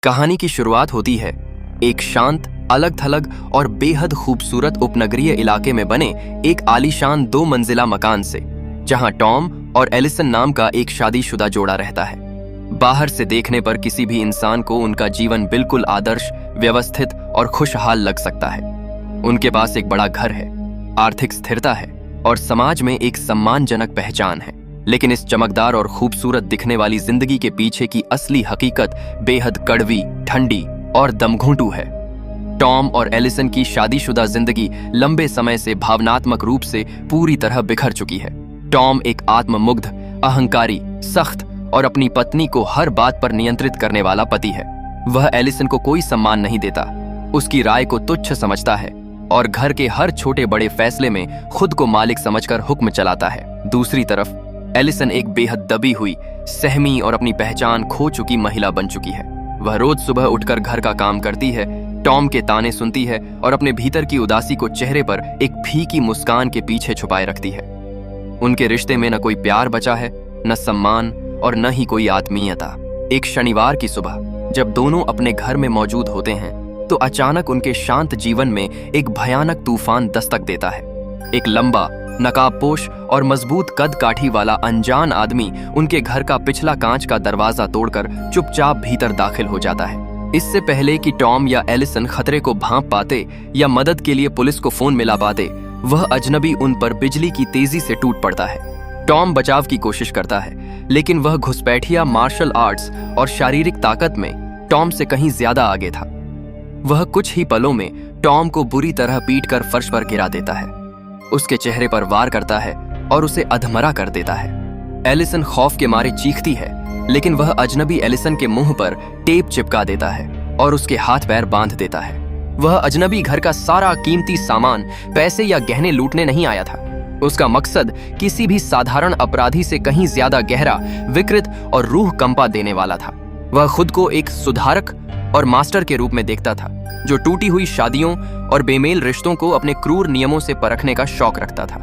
कहानी की शुरुआत होती है एक शांत, अलग थलग और बेहद खूबसूरत उपनगरीय इलाके में बने एक आलीशान 2 मंजिला मकान से, जहां टॉम और एलिसन नाम का एक शादीशुदा जोड़ा रहता है। बाहर से देखने पर किसी भी इंसान को उनका जीवन बिल्कुल आदर्श, व्यवस्थित और खुशहाल लग सकता है। उनके पास एक बड़ा घर है, आर्थिक स्थिरता है और समाज में एक सम्मानजनक पहचान है। लेकिन इस चमकदार और खूबसूरत दिखने वाली जिंदगी के पीछे की असली हकीकत बेहद कड़वी, ठंडी और दमघोंटू है। टॉम और एलिसन की शादीशुदा जिंदगी लंबे समय से भावनात्मक रूप से पूरी तरह बिखर चुकी है। टॉम एक आत्ममुग्ध, अहंकारी, सख्त और अपनी पत्नी को हर बात पर नियंत्रित करने वाला पति है। वह एलिसन को कोई सम्मान नहीं देता, उसकी राय को तुच्छ समझता है और घर के हर छोटे बड़े फैसले में खुद को मालिक समझकर हुक्म चलाता है। दूसरी तरफ एलिसन एक बेहद दबी हुई, सहमी और अपनी पहचान खो चुकी महिला बन चुकी है। वह रोज सुबह उठकर घर का काम करती है, टॉम के ताने सुनती है और अपने भीतर की उदासी को चेहरे पर एक फीकी मुस्कान के पीछे छुपाए रखती है। उनके रिश्ते में न कोई प्यार बचा है, न सम्मान और न ही कोई आत्मीयता। एक शनिवार की सुबह जब दोनों अपने घर में मौजूद होते हैं तो अचानक उनके शांत जीवन में एक भयानक तूफान दस्तक देता है। एक लंबा, नकाबपोश और मजबूत कद काठी वाला अनजान आदमी उनके घर का पिछला कांच का दरवाजा तोड़कर चुपचाप भीतर दाखिल हो जाता है। इससे पहले कि टॉम या एलिसन खतरे को भांप पाते या मदद के लिए पुलिस को फोन मिला पाते, वह अजनबी उन पर बिजली की तेजी से टूट पड़ता है। टॉम बचाव की कोशिश करता है, लेकिन वह घुसपैठिया मार्शल आर्ट्स और शारीरिक ताकत में टॉम से कहीं ज्यादा आगे था। वह कुछ ही पलों में टॉम को बुरी तरह पीटकर फर्श पर गिरा देता है, उसके चेहरे पर वार करता है और उसे अधमरा कर देता है। एलिसन खौफ के मारे चीखती है, लेकिन वह अजनबी एलिसन के मुंह पर टेप चिपका देता है और उसके हाथ पैर बांध देता है। वह अजनबी घर का सारा कीमती सामान, पैसे या गहने लूटने नहीं आया था। उसका मकसद किसी भी साधारण अपराधी से कहीं ज्यादा गहरा, विकृत और रूह कंपा देने वाला था। वह खुद को एक सुधारक और मास्टर के रूप में देखता था, जो टूटी हुई शादियों और बेमेल रिश्तों को अपने क्रूर नियमों से परखने का शौक रखता था।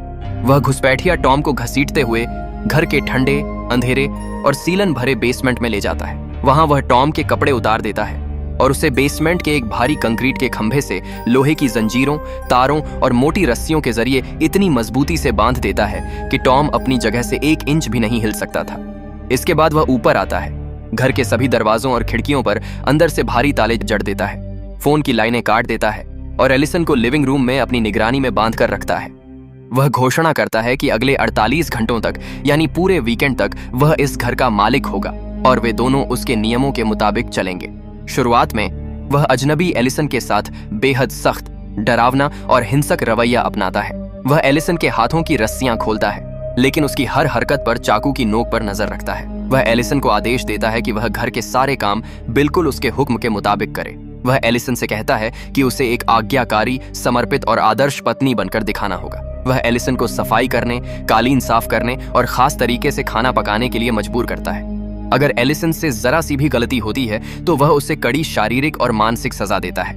वह घुसपैठिया टॉम को घसीटते हुए घर के ठंडे, अंधेरे और सीलन भरे बेसमेंट में ले जाता है। वहां वह टॉम के कपड़े उतार देता है और उसे बेसमेंट के एक भारी कंक्रीट के खंभे से लोहे की जंजीरों, तारों और मोटी रस्सियों के जरिए इतनी मजबूती से बांध देता है कि टॉम अपनी जगह से 1 इंच भी नहीं हिल सकता था। इसके बाद वह ऊपर आता है, घर के सभी दरवाजों और खिड़कियों पर अंदर से भारी ताले जड़ देता है, फोन की लाइनें काट देता है और एलिसन को लिविंग रूम में अपनी निगरानी में बांध कर रखता है। वह घोषणा करता है कि अगले 48 घंटों तक, यानी पूरे वीकेंड तक, वह इस घर का मालिक होगा और वे दोनों उसके नियमों के मुताबिक चलेंगे। शुरुआत में वह अजनबी एलिसन के साथ बेहद सख्त, डरावना और हिंसक रवैया अपनाता है। वह एलिसन के हाथों की रस्सियां खोलता है, लेकिन उसकी हर हरकत पर चाकू की नोक पर नजर रखता है। वह एलिसन को आदेश देता है कि वह घर के सारे काम बिल्कुल उसके हुक्म के मुताबिक करे। वह एलिसन से कहता है कि उसे एक आज्ञाकारी, समर्पित और आदर्श पत्नी बनकर दिखाना होगा। वह एलिसन को सफाई करने, कालीन साफ करने और खास तरीके से खाना पकाने के लिए मजबूर करता है। अगर एलिसन से जरा सी भी गलती होती है तो वह उसे कड़ी शारीरिक और मानसिक सजा देता है।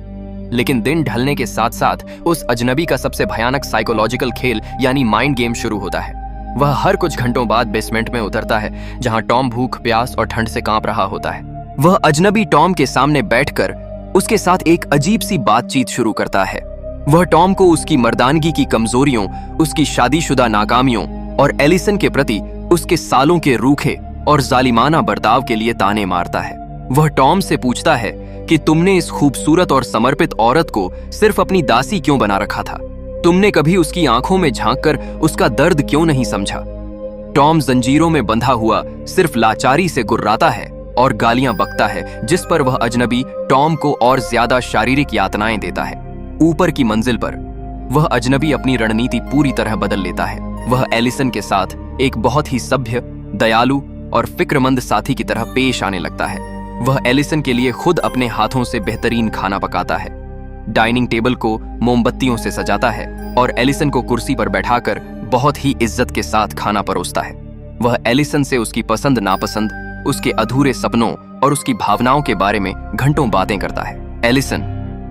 लेकिन दिन ढलने के साथ साथ उस अजनबी का सबसे भयानक साइकोलॉजिकल खेल यानी माइंड गेम शुरू होता है। वह हर कुछ घंटों बाद बेसमेंट में उतरता है, जहां टॉम भूख, प्यास और ठंड से कांप रहा होता है। वह अजनबी टॉम के सामने बैठकर उसके साथ एक अजीब सी बातचीत शुरू करता है। वह टॉम को उसकी मर्दानगी की कमजोरियों, उसकी शादीशुदा नाकामियों और एलिसन के प्रति उसके सालों के रूखे और जालिमाना बर्ताव के लिए ताने मारता है। वह टॉम से पूछता है कि तुमने इस खूबसूरत और समर्पित औरत को सिर्फ अपनी दासी क्यों बना रखा था? तुमने कभी उसकी आंखों में झांककर उसका दर्द क्यों नहीं समझा? टॉम जंजीरों में बंधा हुआ सिर्फ लाचारी से गुर्राता है और गालियां बकता है, जिस पर वह अजनबी टॉम को और ज्यादा शारीरिक यातनाएं देता है। ऊपर की मंजिल पर वह अजनबी अपनी रणनीति पूरी तरह बदल लेता है। वह एलिसन के साथ एक बहुत ही सभ्य, दयालु और फिक्रमंद साथी की तरह पेश आने लगता है। वह एलिसन के लिए खुद अपने हाथों से बेहतरीन खाना पकाता है, डाइनिंग टेबल को मोमबत्तियों से सजाता है और एलिसन को कुर्सी पर बैठाकर बहुत ही इज्जत के साथ खाना परोसता है। वह एलिसन से उसकी पसंद नापसंद, उसके अधूरे सपनों और उसकी भावनाओं के बारे में घंटों बातें करता है। एलिसन,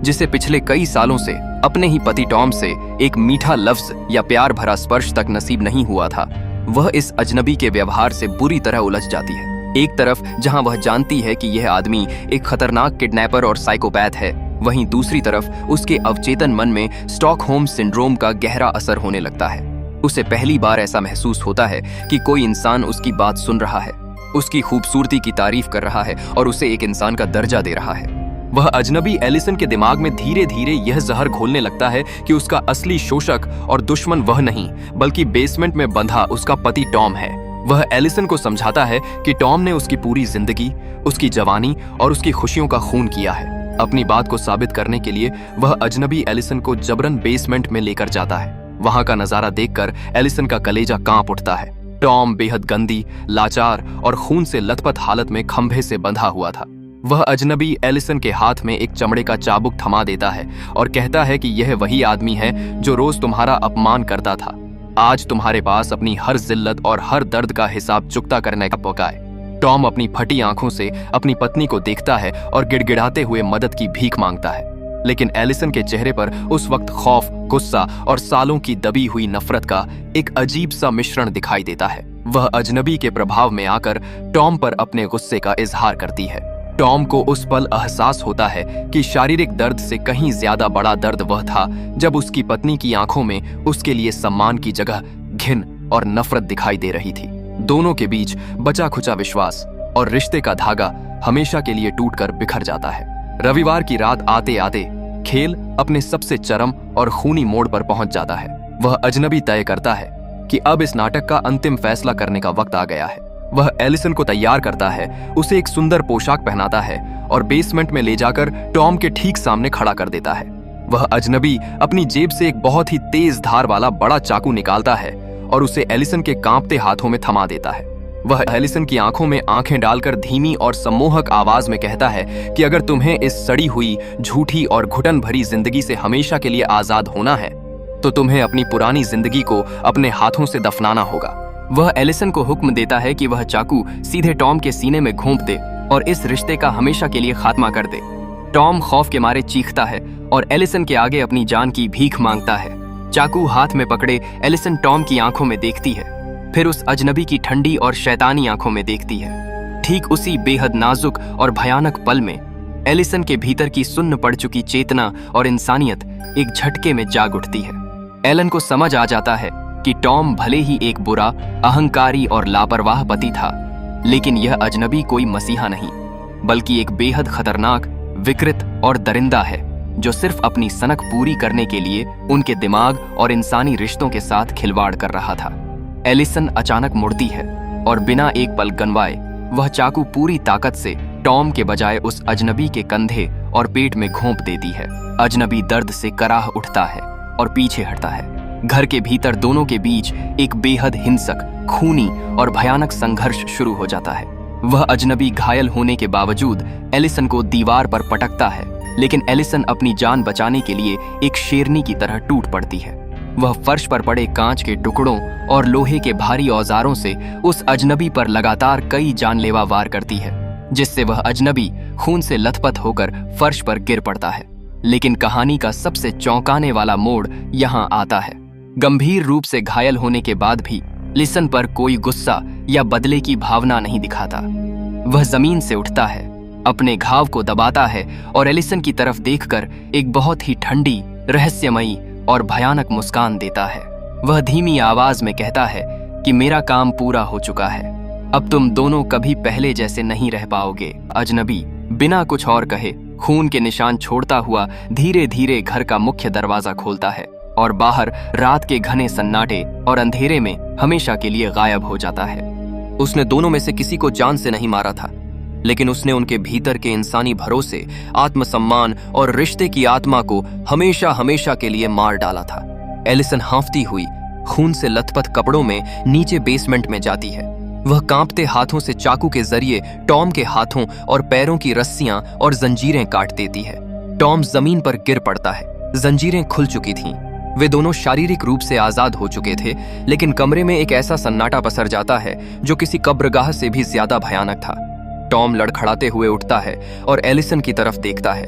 जिसे पिछले कई सालों से अपने ही पति टॉम से एक मीठा लफ्ज या प्यार भरा स्पर्श तक नसीब नहीं हुआ था, वह इस अजनबी के व्यवहार से बुरी तरह उलझ जाती है। एक तरफ जहां वह जानती है कि यह आदमी एक खतरनाक किडनैपर और साइकोपैथ है, वहीं दूसरी तरफ उसके अवचेतन मन में स्टॉकहोम सिंड्रोम का गहरा असर होने लगता है। उसे पहली बार ऐसा महसूस होता है कि कोई इंसान उसकी बात सुन रहा है, उसकी खूबसूरती की तारीफ कर रहा है और उसे एक इंसान का दर्जा दे रहा है। वह अजनबी एलिसन के दिमाग में धीरे धीरे यह जहर घोलने लगता है कि उसका असली शोषक और दुश्मन वह नहीं, बल्कि बेसमेंट में बंधा उसका पति टॉम है। वह एलिसन को समझाता है कि टॉम ने उसकी पूरी जिंदगी, उसकी जवानी और उसकी खुशियों का खून किया है। अपनी बात को साबित करने के लिए वह अजनबी एलिसन को जबरन बेसमेंट में लेकर जाता है। वहां का नजारा देखकर एलिसन का कलेजा कांप उठता है। टॉम बेहद गंदी, लाचार और खून से लथपथ हालत में खंभे से बंधा हुआ था। वह अजनबी एलिसन के हाथ में एक चमड़े का चाबुक थमा देता है और कहता है कि यह वही आदमी है जो रोज तुम्हारा अपमान करता था। आज तुम्हारे पास अपनी हर जिल्लत और हर दर्द का हिसाब चुकता करने का मौका है। टॉम अपनी फटी आंखों से अपनी पत्नी को देखता है और गिड़गिड़ाते हुए मदद की भीख मांगता है, लेकिन एलिसन के चेहरे पर उस वक्त खौफ, गुस्सा और सालों की दबी हुई नफरत का एक अजीब सा मिश्रण दिखाई देता है। वह अजनबी के प्रभाव में आकर टॉम पर अपने गुस्से का इजहार करती है। टॉम को उस पल एहसास होता है कि शारीरिक दर्द से कहीं ज्यादा बड़ा दर्द वह था जब उसकी पत्नी की आंखों में उसके लिए सम्मान की जगह घिन और नफरत दिखाई दे रही थी। दोनों के बीच बचा खुचा विश्वास और रिश्ते का धागा हमेशा के लिए टूटकर बिखर जाता है। रविवार की रात आते आते खेल अपने सबसे चरम और खूनी मोड़ पर पहुंच जाता है। वह अजनबी तय करता है कि अब इस नाटक का अंतिम फैसला करने का वक्त आ गया है। वह एलिसन को तैयार करता है, उसे एक सुंदर पोशाक पहनाता है और बेसमेंट में ले जाकर टॉम के ठीक सामने खड़ा कर देता है। वह अजनबी अपनी जेब से एक बहुत ही तेज धार वाला बड़ा चाकू निकालता है और उसे एलिसन के कांपते हाथों में थमा देता है। वह एलिसन की आंखों में आंखें डालकर धीमी और सम्मोहक आवाज में कहता है कि अगर तुम्हें इस सड़ी हुई, झूठी और घुटन भरी जिंदगी से हमेशा के लिए आजाद होना है तो तुम्हें अपनी पुरानी जिंदगी को अपने हाथों से दफनाना होगा। वह एलिसन को हुक्म देता है कि वह चाकू सीधे टॉम के सीने में घोंप दे और इस रिश्ते का हमेशा के लिए खात्मा कर दे। टॉम खौफ के मारे चीखता है और एलिसन के आगे अपनी जान की भीख मांगता है। चाकू हाथ में पकड़े एलिसन टॉम की आंखों में देखती है, फिर उस अजनबी की ठंडी और शैतानी आंखों में देखती है। ठीक उसी बेहद नाजुक और भयानक पल में एलिसन के भीतर की सुन्न पड़ चुकी चेतना और इंसानियत एक झटके में जाग उठती है। एलन को समझ आ जाता है कि टॉम भले ही एक बुरा, अहंकारी और लापरवाह पति था, लेकिन यह अजनबी कोई मसीहा नहीं, बल्कि एक बेहद खतरनाक, विकृत और दरिंदा है जो सिर्फ अपनी सनक पूरी करने के लिए उनके दिमाग और इंसानी रिश्तों के साथ खिलवाड़ कर रहा था। एलिसन अचानक मुड़ती है और बिना एक पल गंवाए वह चाकू पूरी ताकत से टॉम के बजाय उस अजनबी के कंधे और पेट में घोंप देती है। अजनबी दर्द से कराह उठता है और पीछे हटता है। घर के भीतर दोनों के बीच एक बेहद हिंसक, खूनी और भयानक संघर्ष शुरू हो जाता है। वह अजनबी घायल होने के बावजूद एलिसन को दीवार पर पटकता है, लेकिन एलिसन अपनी जान बचाने के लिए एक शेरनी की तरह टूट पड़ती है। वह फर्श पर पड़े कांच के टुकड़ों और लोहे के भारी औजारों से उस अजनबी पर लगातार कई जानलेवा वार करती है, जिससे वह अजनबी खून से लथपथ होकर फर्श पर गिर पड़ता है। लेकिन कहानी का सबसे चौंकाने वाला मोड़ यहाँ आता है। गंभीर रूप से घायल होने के बाद भी एलिसन पर कोई गुस्सा या बदले की भावना नहीं दिखाता। वह जमीन से उठता है, अपने घाव को दबाता है और एलिसन की तरफ देखकर एक बहुत ही ठंडी, रहस्यमयी और भयानक मुस्कान देता है। वह धीमी आवाज में कहता है कि मेरा काम पूरा हो चुका है, अब तुम दोनों कभी पहले जैसे नहीं रह पाओगे। अजनबी बिना कुछ और कहे खून के निशान छोड़ता हुआ धीरे धीरे घर का मुख्य दरवाजा खोलता है और बाहर रात के घने सन्नाटे और अंधेरे में हमेशा के लिए गायब हो जाता है। उसने दोनों में से किसी को जान से नहीं मारा था, लेकिन उसने उनके भीतर के इंसानी भरोसे, आत्मसम्मान और रिश्ते की आत्मा को हमेशा हमेशा के लिए मार डाला था। एलिसन हांफती हुई खून से लथपथ कपड़ों में नीचे बेसमेंट में जाती है। वह कांपते हाथों से चाकू के जरिए टॉम के हाथों और पैरों की रस्सियां और जंजीरें काट देती है। टॉम जमीन पर गिर पड़ता है। जंजीरें खुल चुकी थीं। वे दोनों शारीरिक रूप से आजाद हो चुके थे, लेकिन कमरे में एक ऐसा सन्नाटा पसर जाता है जो किसी कब्रगाह से भी ज्यादा भयानक था। टॉम लड़खड़ाते हुए उठता है और एलिसन की तरफ देखता है।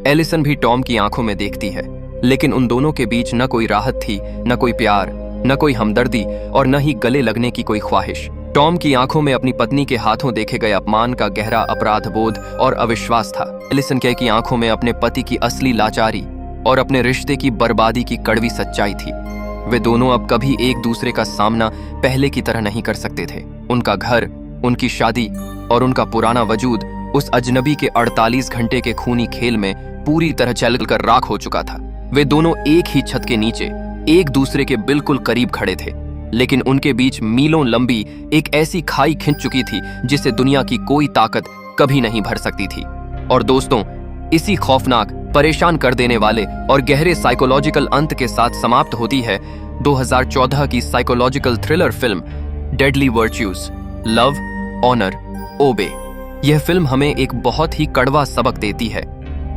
एलिसन भी टॉम की आंखों में देखती है, लेकिन उन दोनों के बीच न कोई राहत थी, न कोई प्यार, न कोई हमदर्दी और न ही गले लगने की कोई ख्वाहिश। टॉम की आंखों में अपनी पत्नी के हाथों देखे गए अपमान का गहरा अपराध बोध और अविश्वास था। एलिसन के की आंखों में अपने पति की असली लाचारी और अपने रिश्ते की बर्बादी की कड़वी सच्चाई थी। वे दोनों अब कभी एक दूसरे का सामना पहले की तरह नहीं कर सकते थे। उनका घर, उनकी शादी और उनका पुराना वजूद उस अजनबी के 48 घंटे के खूनी खेल में पूरी तरह जलकर राख हो चुका था। वे दोनों एक ही छत के नीचे एक दूसरे के बिल्कुल करीब खड़े थे, लेकिन उनके बीच मीलों लंबी एक ऐसी खाई खिंच चुकी थी जिसे दुनिया की कोई ताकत कभी नहीं भर सकती थी। और दोस्तों, इसी खौफनाक, परेशान कर देने वाले और गहरे साइकोलॉजिकल अंत के साथ समाप्त होती है 2014 की psychological thriller film deadly virtues, love, honour, obey. यह फिल्म हमें एक बहुत ही कड़वा सबक देती है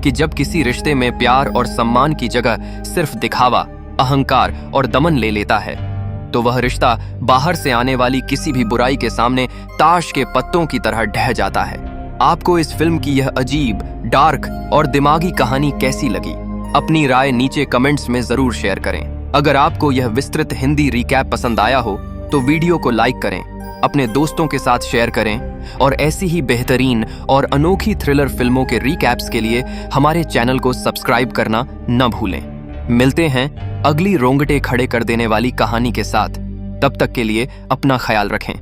कि जब किसी रिश्ते में प्यार और सम्मान की जगह सिर्फ दिखावा, अहंकार और दमन ले लेता है, तो वह रिश्ता बाहर से आने वाली किसी भी बुराई के सामने ताश के पत्तों की तरह ढह जाता है। आपको इस फिल्म की यह अजीब, डार्क और दिमागी कहानी कैसी लगी? अपनी राय नीचे कमेंट्स में जरूर शेयर करें। अगर आपको यह विस्तृत हिंदी रिकैप पसंद आया हो तो वीडियो को लाइक करें, अपने दोस्तों के साथ शेयर करें और ऐसी ही बेहतरीन और अनोखी थ्रिलर फिल्मों के रिकैप्स के लिए हमारे चैनल को सब्सक्राइब करना न भूलें। मिलते हैं अगली रोंगटे खड़े कर देने वाली कहानी के साथ। तब तक के लिए अपना ख्याल रखें।